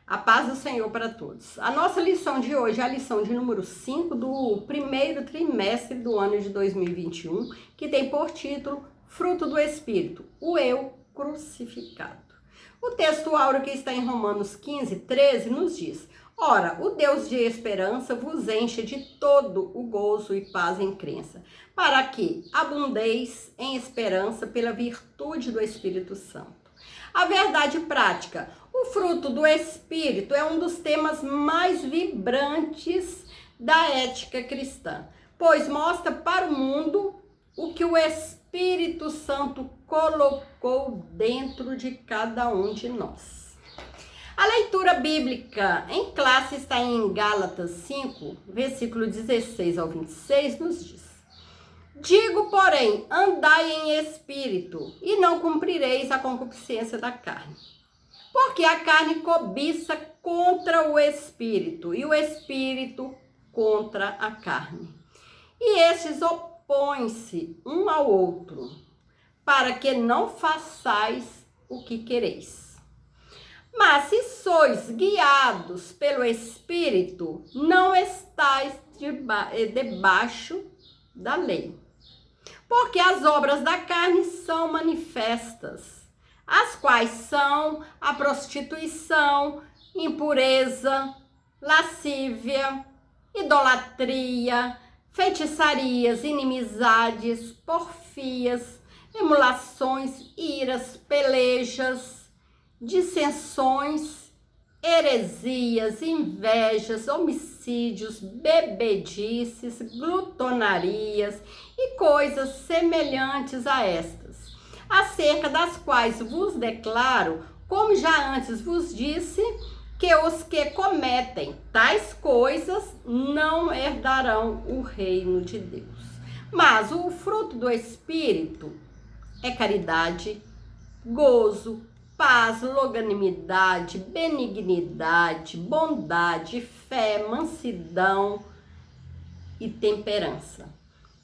A paz do Senhor para todos. A nossa lição de hoje é a lição de número 5 do primeiro trimestre do ano de 2021, que tem por título Fruto do Espírito, o eu crucificado. O texto áureo que está em Romanos 15, 13 nos diz: Ora, o Deus de esperança vos enche de todo o gozo e paz em crença, para que abundeis em esperança pela virtude do Espírito Santo. A verdade prática: o fruto do Espírito é um dos temas mais vibrantes da ética cristã, pois mostra para o mundo o que o Espírito Santo colocou dentro de cada um de nós. A leitura bíblica em classe está em Gálatas 5, versículo 16 ao 26, nos diz: Digo, porém, andai em espírito, e não cumprireis a concupiscência da carne. Porque a carne cobiça contra o espírito, e o espírito contra a carne. E estes opõem-se um ao outro, para que não façais o que quereis. Mas se sois guiados pelo Espírito, não estáis debaixo da lei. Porque as obras da carne são manifestas, as quais são a prostituição, impureza, lascívia, idolatria, feitiçarias, inimizades, porfias, emulações, iras, pelejas, dissensões, heresias, invejas, homicídios, bebedices, glutonarias e coisas semelhantes a estas, acerca das quais vos declaro, como já antes vos disse, que os que cometem tais coisas não herdarão o reino de Deus. Mas o fruto do Espírito é caridade, gozo, paz, longanimidade, benignidade, bondade, fé, mansidão e temperança.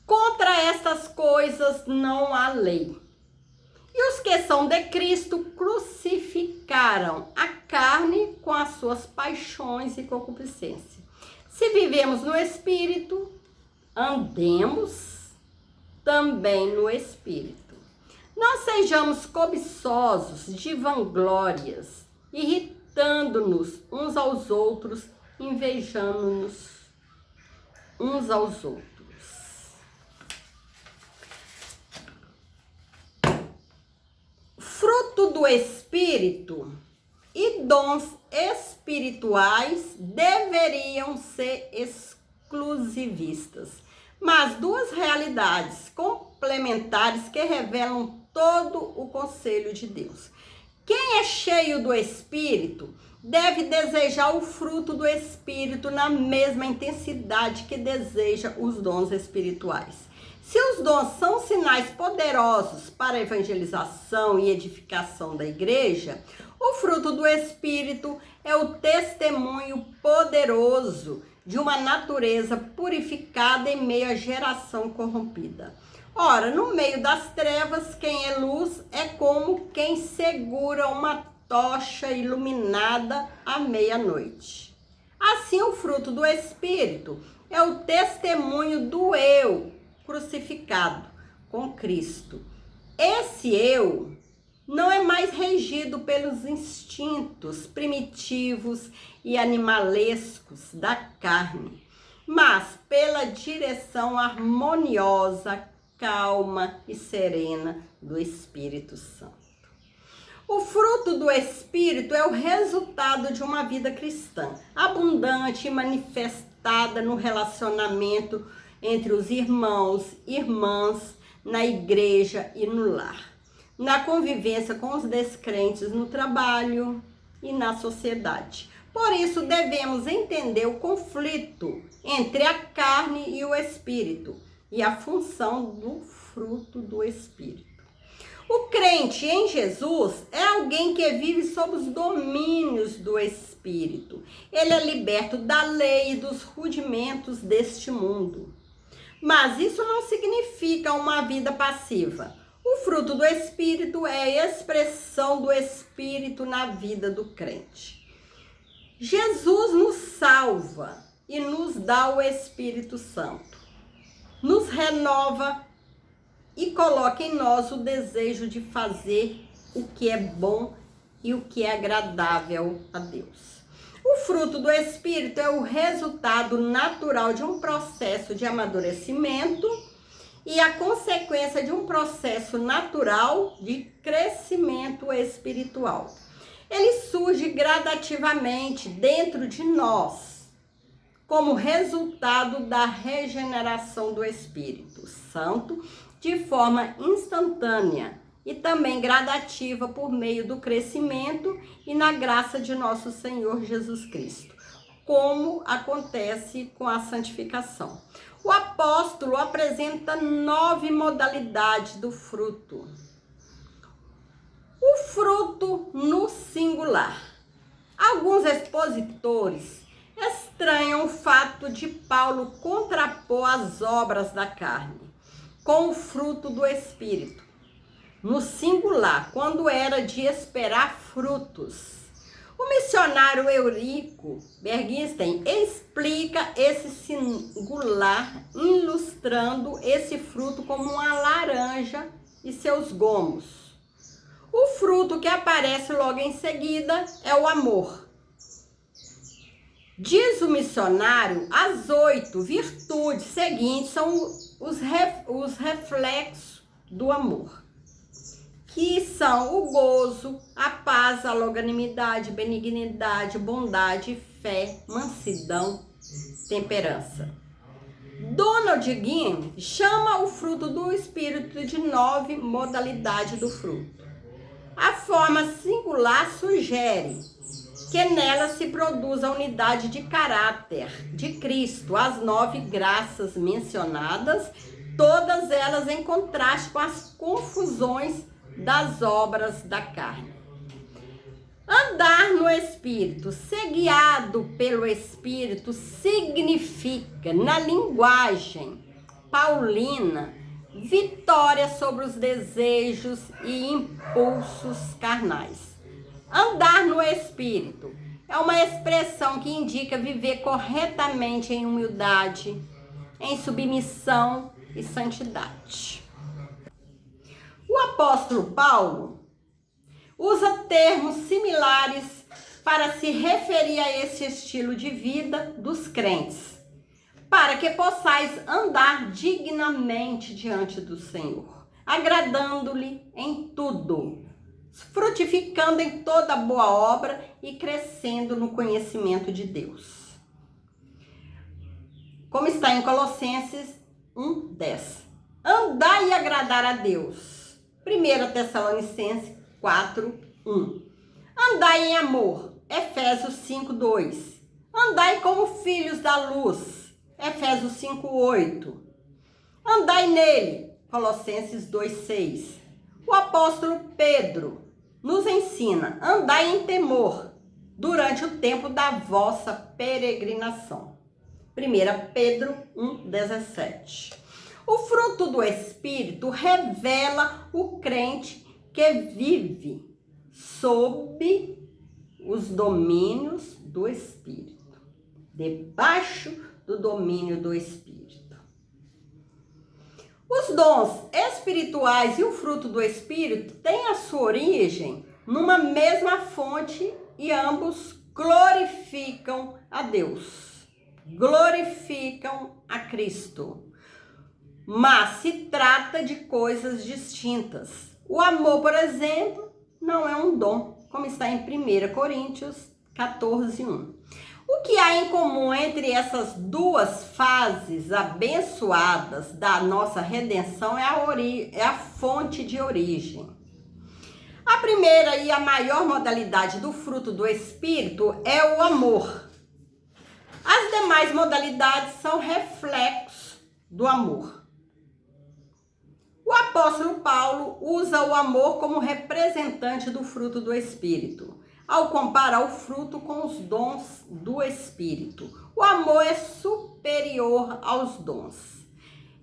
Contra estas coisas não há lei. E os que são de Cristo crucificaram a carne com as suas paixões e concupiscência. Se vivemos no Espírito, andemos também no Espírito. Não sejamos cobiçosos de vanglórias, irritando-nos uns aos outros, invejando-nos uns aos outros. Fruto do Espírito e dons espirituais deveriam ser exclusivistas, mas duas realidades complementares que revelam todo o conselho de Deus. Quem é cheio do Espírito deve desejar o fruto do Espírito na mesma intensidade que deseja os dons espirituais. Se os dons são sinais poderosos para a evangelização e edificação da igreja, o fruto do Espírito é o testemunho poderoso de uma natureza purificada em meio à geração corrompida. Ora, no meio das trevas, quem é luz é como quem segura uma tocha iluminada à meia-noite. Assim, o fruto do Espírito é o testemunho do eu crucificado com Cristo. Esse eu não é mais regido pelos instintos primitivos e animalescos da carne, mas pela direção harmoniosa, calma e serena do Espírito Santo. O fruto do Espírito é o resultado de uma vida cristã, abundante e manifestada no relacionamento entre os irmãos, irmãs, na igreja e no lar, na convivência com os descrentes no trabalho e na sociedade. Por isso, devemos entender o conflito entre a carne e o Espírito e a função do fruto do Espírito. O crente em Jesus é alguém que vive sob os domínios do Espírito. Ele é liberto da lei e dos rudimentos deste mundo. Mas isso não significa uma vida passiva. O fruto do Espírito é a expressão do Espírito na vida do crente. Jesus nos salva e nos dá o Espírito Santo. Nos renova e coloca em nós o desejo de fazer o que é bom e o que é agradável a Deus. O fruto do Espírito é o resultado natural de um processo de amadurecimento e a consequência de um processo natural de crescimento espiritual. Ele surge gradativamente dentro de nós, como resultado da regeneração do Espírito Santo, de forma instantânea e também gradativa por meio do crescimento e na graça de nosso Senhor Jesus Cristo, como acontece com a santificação. O apóstolo apresenta 9 modalidades do fruto. O fruto no singular. Alguns expositores estranham o fato de Paulo contrapor as obras da carne com o fruto do Espírito, no singular, quando era de esperar frutos. O missionário Eurico Bergstein explica esse singular, ilustrando esse fruto como uma laranja e seus gomos. O fruto que aparece logo em seguida é o amor. Diz o missionário, as 8 virtudes seguintes são os reflexos do amor, que são o gozo, a paz, a longanimidade, benignidade, bondade, fé, mansidão, temperança. Donald Guim chama o fruto do Espírito de 9 modalidades do fruto. A forma singular sugere que nela se produz a unidade de caráter de Cristo, as 9 graças mencionadas, todas elas em contraste com as confusões das obras da carne. Andar no Espírito, ser guiado pelo Espírito, significa, na linguagem paulina, vitória sobre os desejos e impulsos carnais. Andar no Espírito é uma expressão que indica viver corretamente em humildade, em submissão e santidade. O apóstolo Paulo usa termos similares para se referir a esse estilo de vida dos crentes, para que possais andar dignamente diante do Senhor, agradando-lhe em tudo, frutificando em toda boa obra e crescendo no conhecimento de Deus. Como está em Colossenses 1:10. Andar e agradar a Deus. 1 Tessalonicenses 4:1. Andai em amor. Efésios 5:2. Andai como filhos da luz. Efésios 5:8. Andai nele. Colossenses 2:6. O apóstolo Pedro nos ensina: andai em temor durante o tempo da vossa peregrinação. 1 Pedro 1:17. O fruto do Espírito revela o crente que vive sob os domínios do Espírito, debaixo do domínio do Espírito. Os dons espirituais e o fruto do Espírito têm a sua origem numa mesma fonte e ambos glorificam a Deus, glorificam a Cristo. Mas se trata de coisas distintas. O amor, por exemplo, não é um dom, como está em 1 Coríntios 14:1. O que há em comum entre essas duas fases abençoadas da nossa redenção é a fonte de origem. A primeira e a maior modalidade do fruto do Espírito é o amor. As demais modalidades são reflexos do amor. O apóstolo Paulo usa o amor como representante do fruto do Espírito, ao comparar o fruto com os dons do Espírito. O amor é superior aos dons.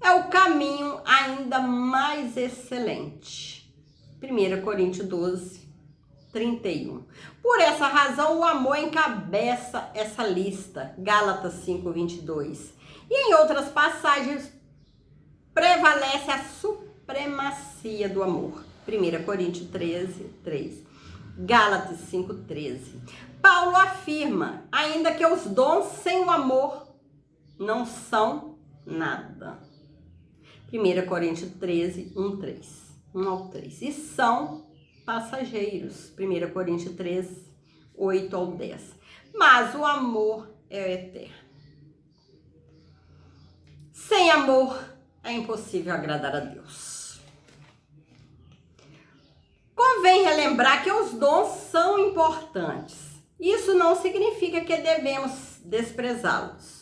É o caminho ainda mais excelente. 1 Coríntios 12, 31. Por essa razão, o amor encabeça essa lista, Gálatas 5:22. E em outras passagens, prevalece a supremacia do amor. 1 Coríntios 13:3. Gálatas 5:13. Paulo afirma, ainda que os dons sem o amor não são nada. 1 Coríntios 13:1 ao 3. E são passageiros. 1 Coríntios 13, 8 ao 10. Mas o amor é eterno. Sem amor é impossível agradar a Deus. Convém relembrar que os dons são importantes. Isso não significa que devemos desprezá-los.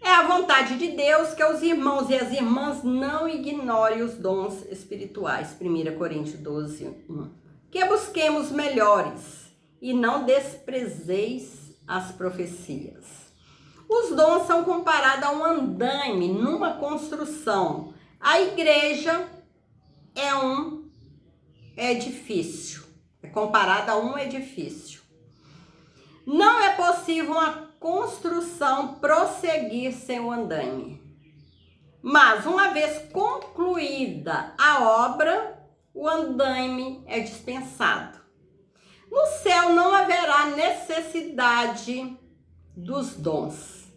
É a vontade de Deus que os irmãos e as irmãs não ignorem os dons espirituais. 1 Coríntios 12:1. Que busquemos melhores e não desprezeis as profecias. Os dons são comparados a um andaime numa construção. A igreja é um edifício. É comparada a um edifício. Não é possível uma construção prosseguir sem o andaime. Mas, uma vez concluída a obra, o andaime é dispensado. No céu não haverá necessidade dos dons,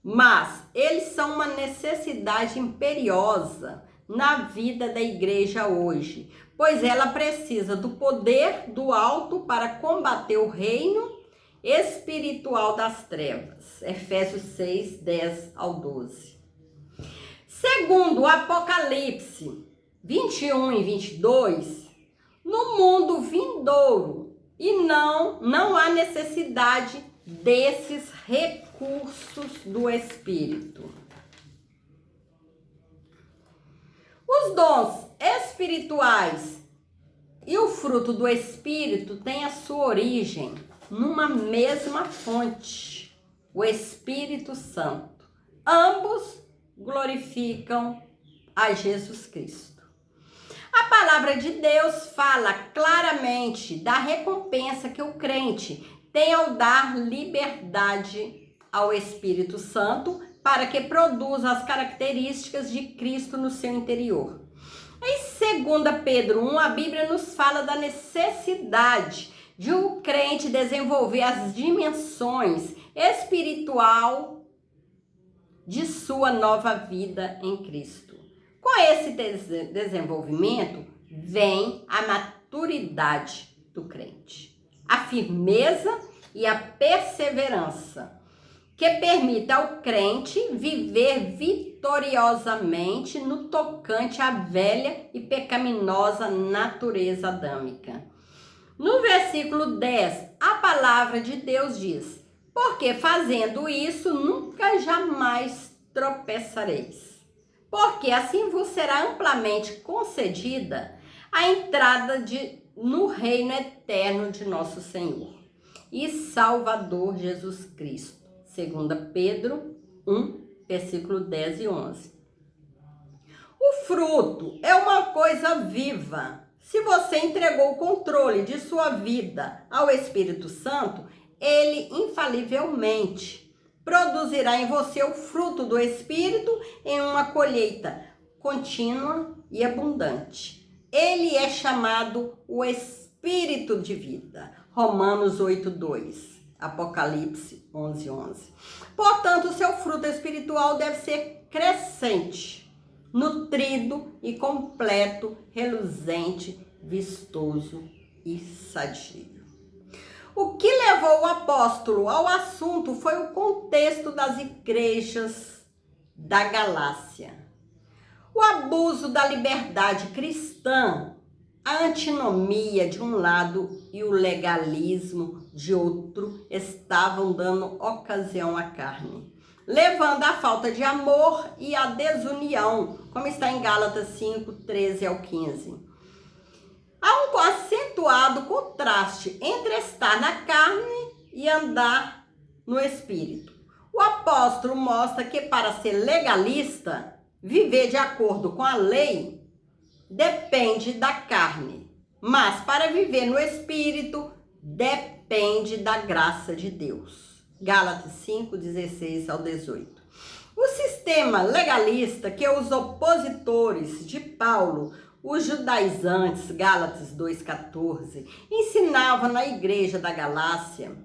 mas eles são uma necessidade imperiosa na vida da igreja hoje, pois ela precisa do poder do alto para combater o reino espiritual das trevas. Efésios 6, 10 ao 12. Segundo o Apocalipse 21 e 22, no mundo vindouro, e não há necessidade desses recursos do Espírito. Os dons espirituais e o fruto do Espírito têm a sua origem numa mesma fonte, o Espírito Santo. Ambos glorificam a Jesus Cristo. A palavra de Deus fala claramente da recompensa que o crente tem ao dar liberdade ao Espírito Santo para que produza as características de Cristo no seu interior. Em 2 Pedro 1, a Bíblia nos fala da necessidade de um crente desenvolver as dimensões espiritual de sua nova vida em Cristo. Com esse desenvolvimento vem a maturidade do crente, a firmeza e a perseverança, que permite ao crente viver vitoriosamente no tocante à velha e pecaminosa natureza adâmica. No versículo 10, a palavra de Deus diz: porque fazendo isso, nunca jamais tropeçareis. Porque assim vos será amplamente concedida a entrada no reino eterno de nosso Senhor e Salvador Jesus Cristo. 2 Pedro 1, versículo 10 e 11. O fruto é uma coisa viva. Se você entregou o controle de sua vida ao Espírito Santo, ele infalivelmente produzirá em você o fruto do Espírito em uma colheita contínua e abundante. Ele é chamado o Espírito de vida. Romanos 8:2. Apocalipse 11:11. Portanto, o seu fruto espiritual deve ser crescente, nutrido e completo, reluzente, vistoso e sadio. O que levou o apóstolo ao assunto foi o contexto das igrejas da Galácia. O abuso da liberdade cristã, a antinomia de um lado e o legalismo de outro estavam dando ocasião à carne, levando à falta de amor e à desunião, como está em Gálatas 5, 13 ao 15. Há um acentuado contraste entre estar na carne e andar no Espírito. O apóstolo mostra que para ser legalista, viver de acordo com a lei, depende da carne. mas para viver no Espírito depende da graça de Deus. Gálatas 5, 16 ao 18. O sistema legalista que os opositores de Paulo, os judaizantes, Gálatas 2,14, ensinavam na igreja da Galácia,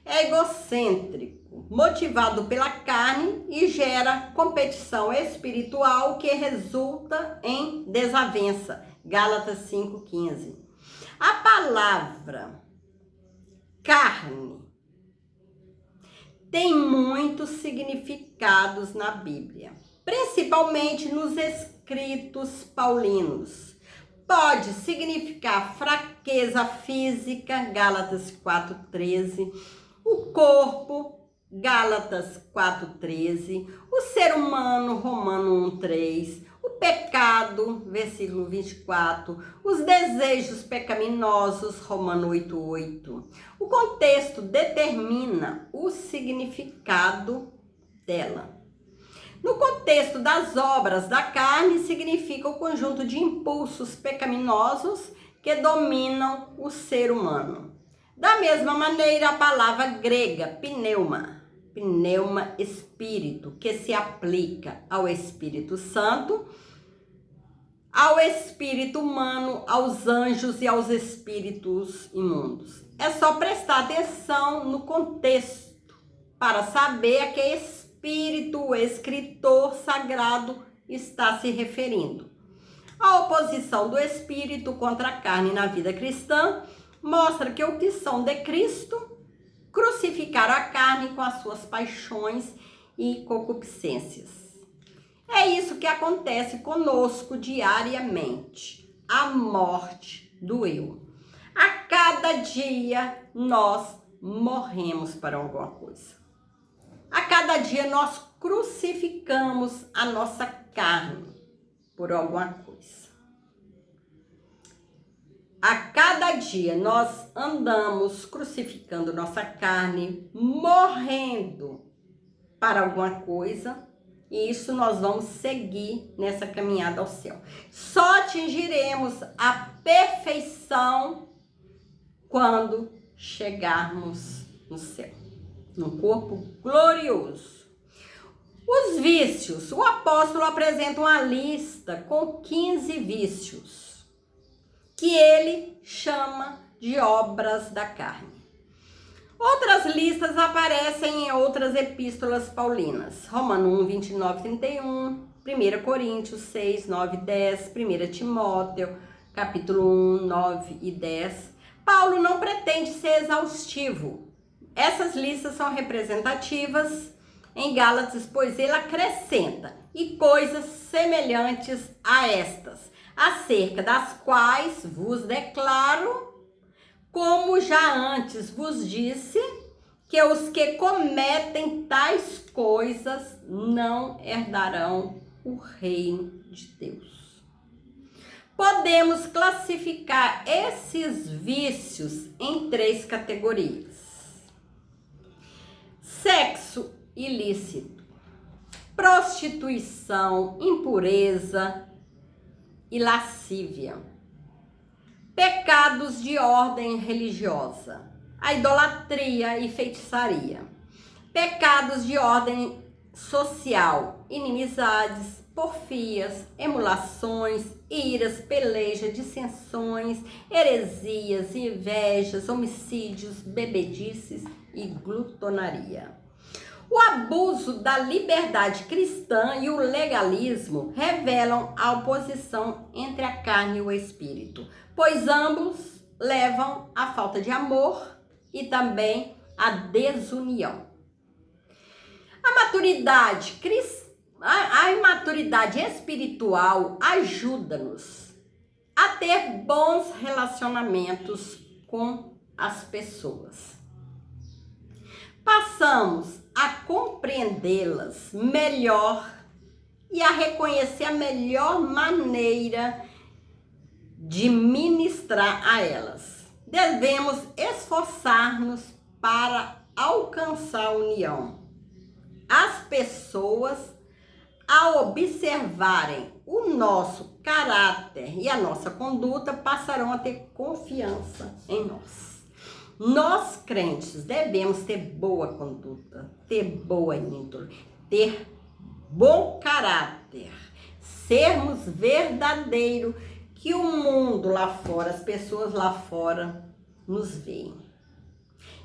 é egocêntrico, motivado pela carne e gera competição espiritual que resulta em desavença. Gálatas 5,15. A palavra carne tem muitos significados na Bíblia, principalmente nos escritos paulinos. Pode significar fraqueza física, Gálatas 4,13, o corpo, Gálatas 4,13, o ser humano, Romanos 1,3, o pecado, versículo 24, os desejos pecaminosos, Romanos 8,8. O contexto determina o significado dela. No contexto das obras da carne, significa o conjunto de impulsos pecaminosos que dominam o ser humano. Da mesma maneira, a palavra grega pneuma, espírito, que se aplica ao Espírito Santo, ao espírito humano, aos anjos e aos espíritos imundos. É só prestar atenção no contexto para saber a que espírito o escritor sagrado está se referindo. A oposição do espírito contra a carne na vida cristã mostra que o que são de Cristo crucificaram a carne com as suas paixões e concupiscências. É isso que acontece conosco diariamente. A morte do eu. A cada dia nós morremos para alguma coisa. A cada dia nós crucificamos a nossa carne por alguma coisa. A cada dia nós andamos crucificando nossa carne, morrendo para alguma coisa, e isso nós vamos seguir nessa caminhada ao céu. Só atingiremos a perfeição quando chegarmos no céu, num corpo glorioso. Os vícios. O apóstolo apresenta uma lista com 15 vícios que ele chama de obras da carne. Outras listas aparecem em outras epístolas paulinas. Romanos 1, 29, 31, 1 Coríntios 6, 9 e 10, 1 Timóteo, capítulo 1, 9 e 10. Paulo não pretende ser exaustivo. Essas listas são representativas em Gálatas, pois ele acrescenta e coisas semelhantes a estas, acerca das quais vos declaro, como já antes vos disse, que os que cometem tais coisas não herdarão o reino de Deus. Podemos classificar esses vícios em 3 categorias: sexo ilícito, prostituição, impureza e lascívia. Pecados de ordem religiosa, a idolatria e feitiçaria. Pecados de ordem social, inimizades, porfias, emulações, iras, pelejas, dissensões, heresias, invejas, homicídios, bebedices e glutonaria. O abuso da liberdade cristã e o legalismo revelam a oposição entre a carne e o espírito, pois ambos levam à falta de amor e também à desunião. A imaturidade espiritual ajuda-nos a ter bons relacionamentos com as pessoas. Passamos a compreendê-las melhor e a reconhecer a melhor maneira de ministrar a elas. Devemos esforçar-nos para alcançar a união. As pessoas ao observarem o nosso caráter e a nossa conduta, passarão a ter confiança em nós. Nós, crentes, devemos ter boa conduta, ter boa índole, ter bom caráter, sermos verdadeiros, que o mundo lá fora, as pessoas lá fora nos veem.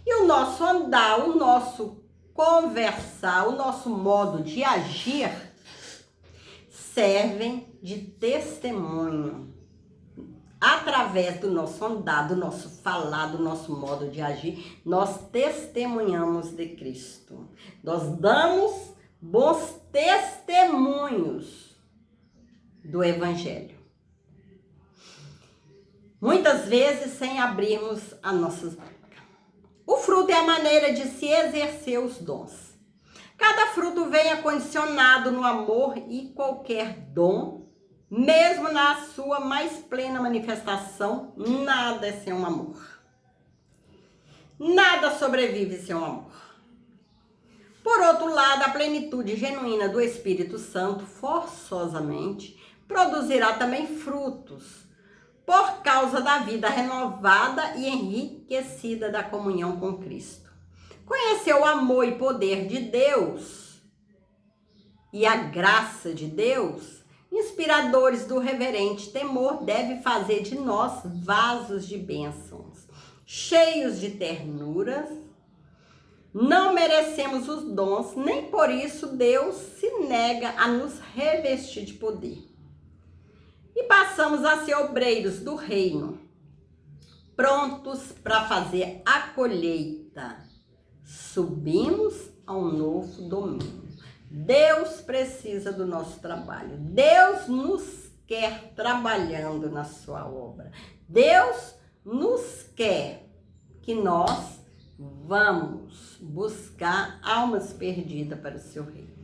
E o nosso andar, o nosso conversar, o nosso modo de agir servem de testemunho. Através do nosso andar, do nosso falar, do nosso modo de agir, nós testemunhamos de Cristo. Nós damos bons testemunhos do Evangelho. Muitas vezes sem abrirmos as nossas bocas. O fruto é a maneira de se exercer os dons. Cada fruto vem acondicionado no amor, e qualquer dom, mesmo na sua mais plena manifestação, nada é sem um amor. Nada sobrevive sem um amor. Por outro lado, a plenitude genuína do Espírito Santo, forçosamente, produzirá também frutos, por causa da vida renovada e enriquecida da comunhão com Cristo. Conhecer o amor e poder de Deus e a graça de Deus, inspiradores do reverente temor, deve fazer de nós vasos de bênçãos, cheios de ternuras. Não merecemos os dons, nem por isso Deus se nega a nos revestir de poder. E passamos a ser obreiros do reino, prontos para fazer a colheita. Subimos a um novo domínio. Deus precisa do nosso trabalho. Deus nos quer trabalhando na sua obra. Deus nos quer que nós vamos buscar almas perdidas para o seu reino.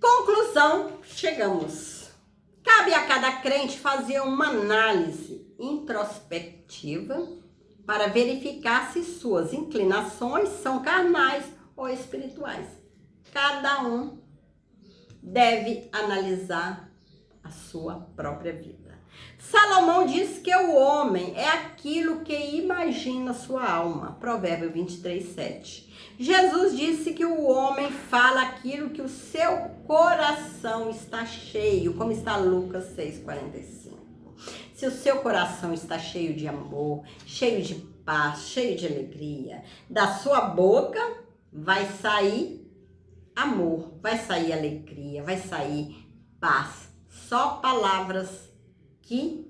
Conclusão, chegamos. Cabe a cada crente fazer uma análise introspectiva para verificar se suas inclinações são carnais ou espirituais. Cada um deve analisar a sua própria vida. Salomão diz que o homem é aquilo que imagina sua alma. Provérbio 23:7. Jesus disse que o homem fala aquilo que o seu coração está cheio, como está Lucas 6:45. Se o seu coração está cheio de amor, cheio de paz, cheio de alegria, da sua boca vai sair amor, vai sair alegria, vai sair paz. Só palavras que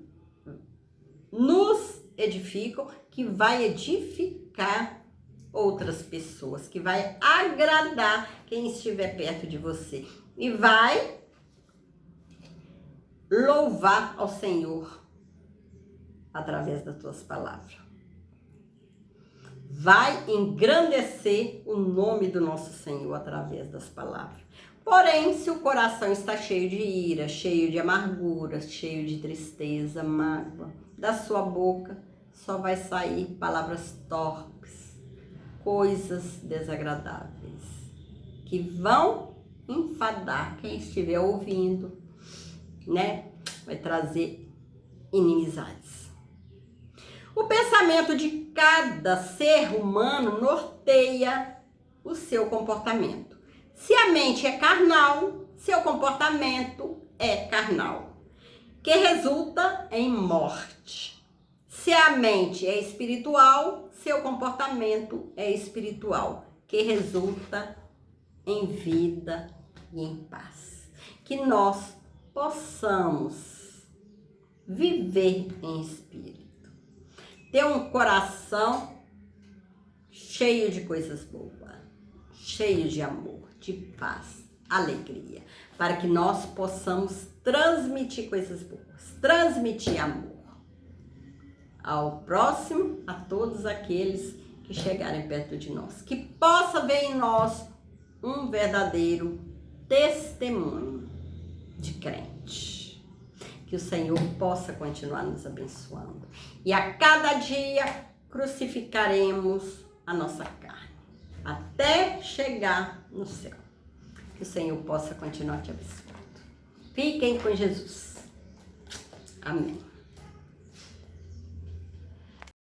nos edificam, que vai edificar outras pessoas, que vai agradar quem estiver perto de você e vai louvar ao Senhor através das tuas palavras. Vai engrandecer o nome do nosso Senhor através das palavras. Porém, se o coração está cheio de ira, cheio de amargura, cheio de tristeza, mágoa, da sua boca só vai sair palavras torpes, coisas desagradáveis, que vão enfadar quem estiver ouvindo, né? Vai trazer inimizades. O pensamento de cada ser humano norteia o seu comportamento. Se a mente é carnal, seu comportamento é carnal, que resulta em morte. Se a mente é espiritual, seu comportamento é espiritual, que resulta em vida e em paz. Que nós possamos viver em espírito, ter um coração cheio de coisas boas, cheio de amor, de paz, alegria, para que nós possamos transmitir coisas boas, transmitir amor ao próximo, a todos aqueles que chegarem perto de nós, que possa ver em nós um verdadeiro testemunho de crente, que o Senhor possa continuar nos abençoando e a cada dia crucificaremos a nossa carne até chegar no céu. Que o Senhor possa continuar te abençoando. Fiquem com Jesus. Amém.